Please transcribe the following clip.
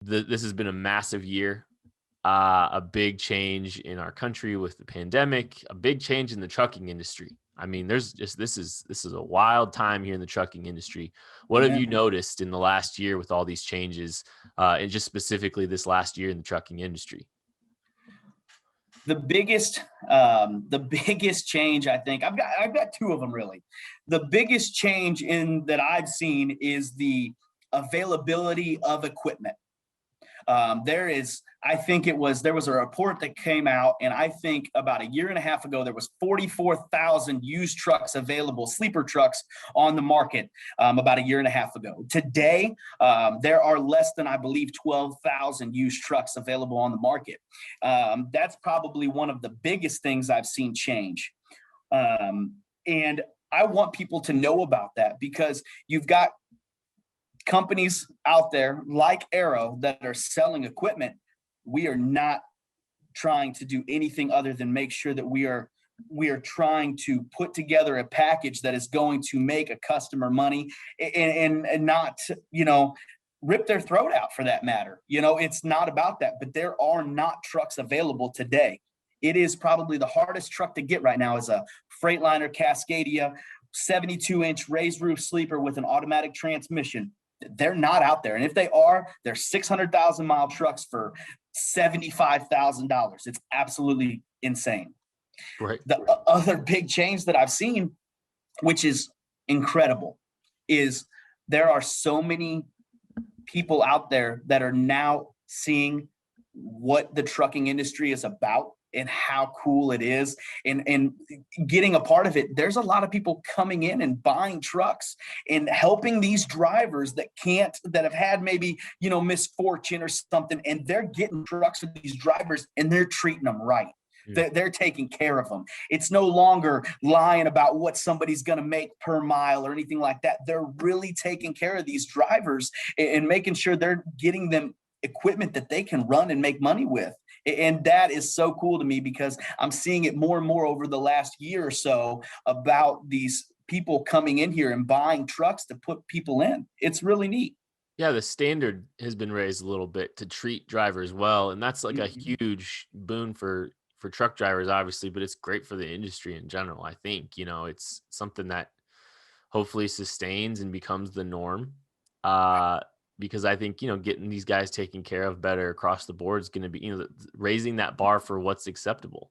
this has been a massive year, a big change in our country with the pandemic, a big change in the trucking industry. I mean, there's just this is a wild time here in the trucking industry. What have Yeah. you noticed in the last year with all these changes, and just specifically this last year in the trucking industry? The biggest change, I think I've got two of them really. The biggest change in that I've seen is the availability of equipment. I think there was a report that came out, and I think about a year and a half ago, there was 44,000 used trucks available, sleeper trucks on the market about a year and a half ago. Today, there are less than, I believe, 12,000 used trucks available on the market. That's probably one of the biggest things I've seen change. And I want people to know about that because you've got companies out there like Arrow that are selling equipment. We are not trying to do anything other than make sure that we are trying to put together a package that is going to make a customer money and not, rip their throat out for that matter. It's not about that, but there are not trucks available today. It is probably the hardest truck to get right now is a Freightliner Cascadia 72-inch raised roof sleeper with an automatic transmission. They're not out there. And if they are, they're 600,000 mile trucks for $75,000. It's absolutely insane. Right. The other big change that I've seen, which is incredible, is there are so many people out there that are now seeing what the trucking industry is about and how cool it is and getting a part of it. There's a lot of people coming in and buying trucks and helping these drivers that have had maybe, misfortune or something, and they're getting trucks with these drivers and they're treating them right. They're taking care of them. It's no longer lying about what somebody's going to make per mile or anything like that. They're really taking care of these drivers and making sure they're getting them equipment that they can run and make money with. And that is so cool to me because I'm seeing it more and more over the last year or so about these people coming in here and buying trucks to put people in. It's really neat. Yeah, the standard has been raised a little bit to treat drivers well, and that's like a Mhm. huge boon for truck drivers, obviously, but it's great for the industry in general. I think it's something that hopefully sustains and becomes the norm. Uh, because I think getting these guys taken care of better across the board is going to be raising that bar for what's acceptable.